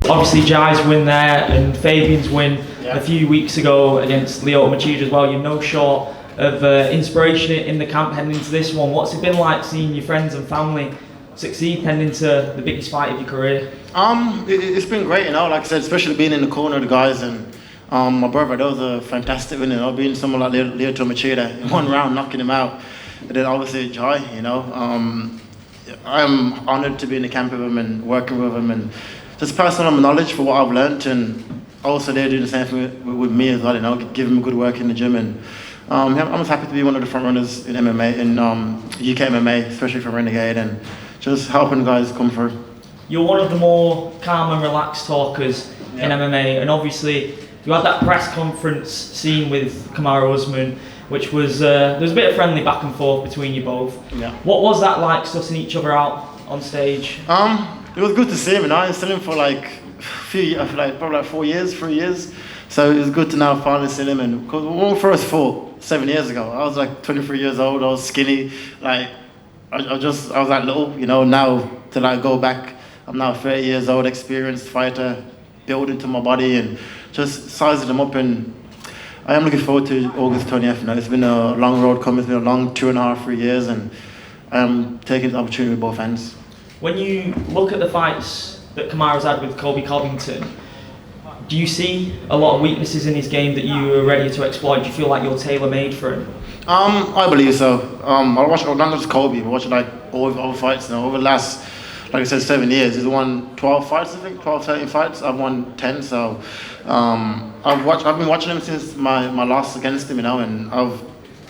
obviously Jai's win there and Fabian's win a few weeks ago against Lyoto Machida as well. You're no short of inspiration in the camp heading into this one. What's it been like seeing your friends and family succeed heading into the biggest fight of your career? It's been great, you know, like I said, especially being in the corner of the guys, and my brother, that was a fantastic win, you know, being someone like Lyoto Machida in one round, knocking him out, and then obviously Jai, you know. I'm honoured to be in the camp with him and working with him, and just passing on my knowledge for what I've learnt, and also they're doing the same thing with me as well, you know, giving me good work in the gym, and I'm just happy to be one of the front runners in MMA, in UK MMA, especially for Renegade, and just helping guys come through. You're one of the more calm and relaxed talkers in MMA, and obviously you had that press conference scene with Kamaru Usman, which was there was a bit of friendly back and forth between you both. Yeah. What was that like, sussing each other out on stage? It was good to see him, and I've seen him for like probably 4 years, 3 years. So it was good to now finally see him. And because when we first fought 7 years ago, I was like 23 years old. I was skinny, like I was like little, you know. Now to like go back, I'm now 30 years old, experienced fighter, build into my body and just sizing them up. And I am looking forward to August 20th. You know, it's been a long road coming. It's been a long 2.5, 3 years, and I'm taking the opportunity with both hands. When you look at the fights that Kamaru's had with Colby Covington, do you see a lot of weaknesses in his game that you are ready to exploit? Do you feel like you're tailor-made for him? I believe so. I watch not just Colby, but watching like all the other fights. You know, over the last, like I said, 7 years, he's won 12 fights. I think 12, 13 fights. I've won 10. So I've been watching him since my loss against him. You know, and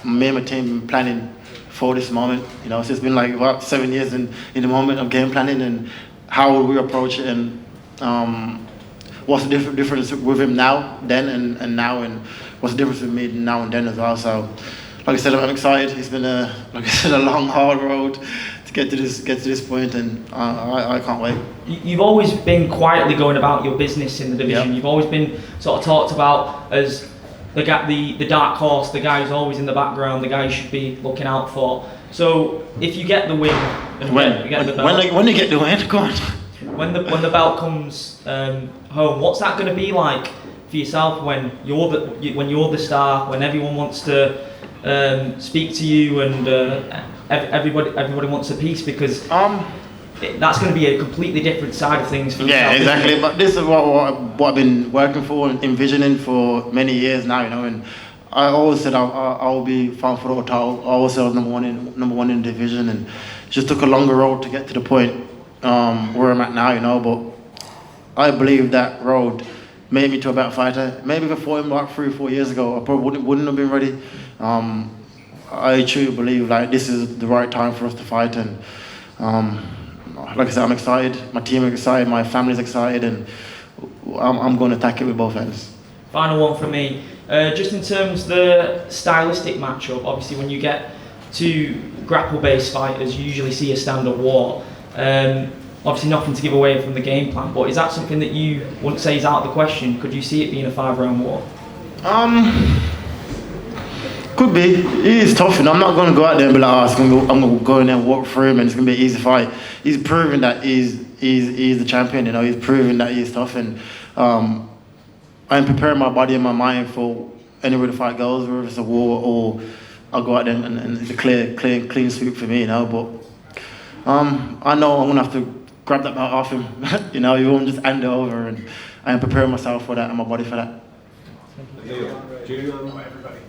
me and my team planning for this moment. You know, so it's been like about 7 years in the moment of game planning and how will we approach it, and what's the difference with him now, then, and now, and what's the difference with me now and then as well. So, like I said, I'm excited. It's been a long, hard road to get to this point, and I can't wait. You've always been quietly going about your business in the division. Yep. You've always been sort of talked about as the dark horse, the guy who's always in the background, the guy you should be looking out for. So if you get the win, when you get the win, go on. When the belt comes home, what's that going to be like for yourself when you're the star, when everyone wants to speak to you, and everybody wants a piece, because that's going to be a completely different side of things for yourself. Yeah, exactly. But this is what I've been working for and envisioning for many years now, you know. And I always said I'll be found for the title. I always said I was number one in the division, and it just took a longer road to get to the point where I'm at now, you know. But I believe that road made me to a better fighter. Maybe if I fought him about 3 or 4 years ago, I probably wouldn't have been ready. I truly believe like this is the right time for us to fight, and like I said, I'm excited. My team is excited. My family's excited, and I'm going to attack it with both ends. Final one from me. Just in terms of the stylistic matchup, obviously when you get to grapple-based fighters, you usually see a stand-up war. Obviously nothing to give away from the game plan, but is that something that you wouldn't say is out of the question? Could you see it being a 5-round war? Could be. It is tough, and I'm not going to go out there and be like, I'm going to go in there and walk through him and it's going to be an easy fight. He's proven that he's the champion, you know. He's proven that he's tough, and I'm preparing my body and my mind for anywhere the fight goes, whether it's a war or I'll go out there and it's a clean sweep for me, you know. But I know I'm going to have to grab that belt off him, you know. He won't just hand it over, and I am preparing myself for that and my body for that.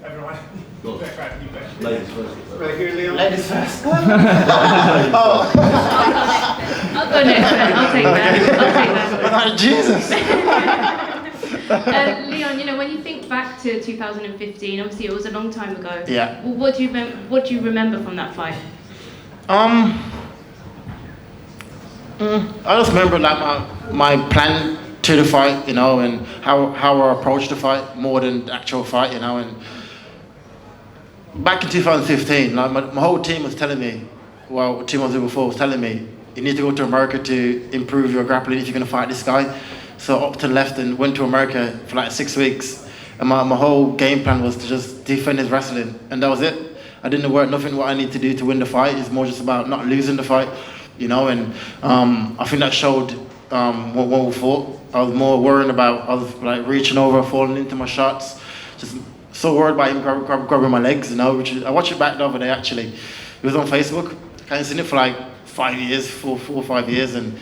Everyone. Go. Ladies first. Right here, Leo. Ladies first. Oh. I'll go next then. I'll take that. Jesus. Leon, you know, when you think back to 2015, obviously it was a long time ago. Yeah. Well, what do you remember from that fight? I just remember like my plan to the fight, you know, and how I approached the fight more than the actual fight, you know. And back in 2015, like my whole team was telling me, well, 2 months before was telling me, you need to go to America to improve your grappling if you're going to fight this guy. So up to the left and went to America for like 6 weeks. And my whole game plan was to just defend his wrestling. And that was it. I didn't work nothing what I need to do to win the fight. It's more just about not losing the fight, you know. And I think that showed when we fought. I was more worried about, I was like reaching over, falling into my shots. Just so worried about him grabbing my legs, you know, I watched it back the other day actually. It was on Facebook. I hadn't seen it for like 5 years, four or 5 years, and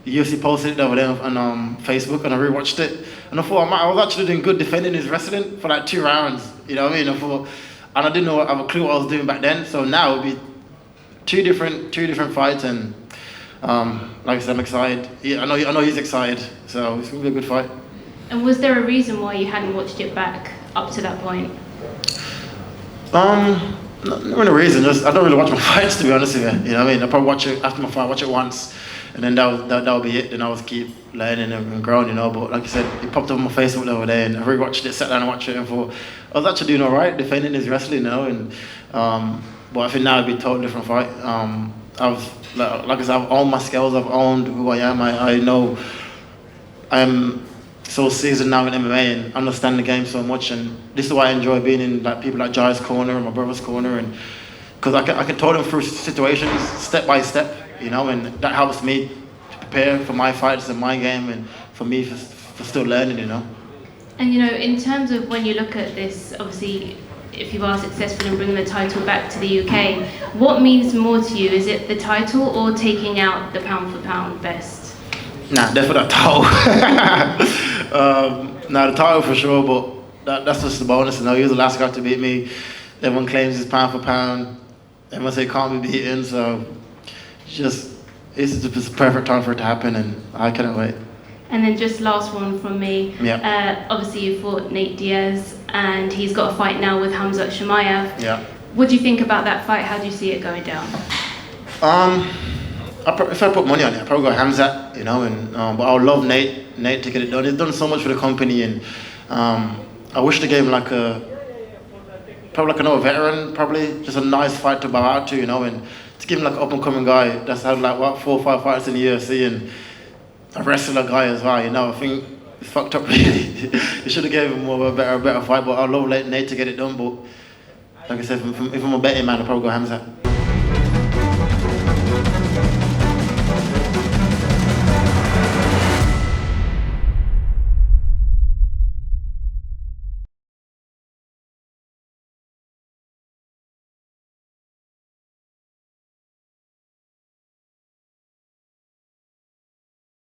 the UFC posted it the other day on Facebook, and I rewatched it. And I thought I was actually doing good defending his wrestling for like 2 rounds, you know what I mean? I thought, and I didn't have a clue what I was doing back then, so now it'll be two different fights, and like I said, I'm excited. I know he's excited, so it's gonna be a good fight. And was there a reason why you hadn't watched it back up to that point? Not really a reason. Just I don't really watch my fights, to be honest with you. You know what I mean? I probably watch it after my fight, watch it once, and then that'll be it. Then I'll just keep learning and growing, you know. But like I said, it popped up on my Facebook the other day, and I rewatched it, sat down and watched it, and thought I was actually doing all right, defending his wrestling, you know. And but I think now it'd be a totally different fight. I've like I said, I've owned my skills. I've owned who I am. I know I am so seasoned now in MMA and understand the game so much, and this is why I enjoy being in like people like Jai's corner and my brother's corner, and because I can talk them through situations step by step, you know, and that helps me to prepare for my fights and my game, and for me for still learning, you know. And you know, in terms of when you look at this, obviously, if you are successful in bringing the title back to the UK, what means more to you? Is it the title or taking out the pound for pound best? Nah, definitely the title. Nah, the title for sure, but that's just the bonus. You know, he was the last guy to beat me. Everyone claims it's pound for pound. Everyone say it can't be beaten. So it's the perfect time for it to happen, and I cannot wait. And then just last one from me. Yeah. Obviously, you fought Nate Diaz, and he's got a fight now with Chimaev. Yeah. What do you think about that fight? How do you see it going down? If I put money on it, I'd probably go Hamzat, you know. And but I would love Nate to get it done. He's done so much for the company, and I wish they gave him like another veteran, probably just a nice fight to bow out to, you know, and to give him like an up and coming guy that's had like 4 or 5 fights in the UFC and a wrestler guy as well, you know. I think it's fucked up really. They should have gave him more of a better fight, but I'd love Nate to get it done. But like I said, if I'm a betting man, I'd probably go Hamzat.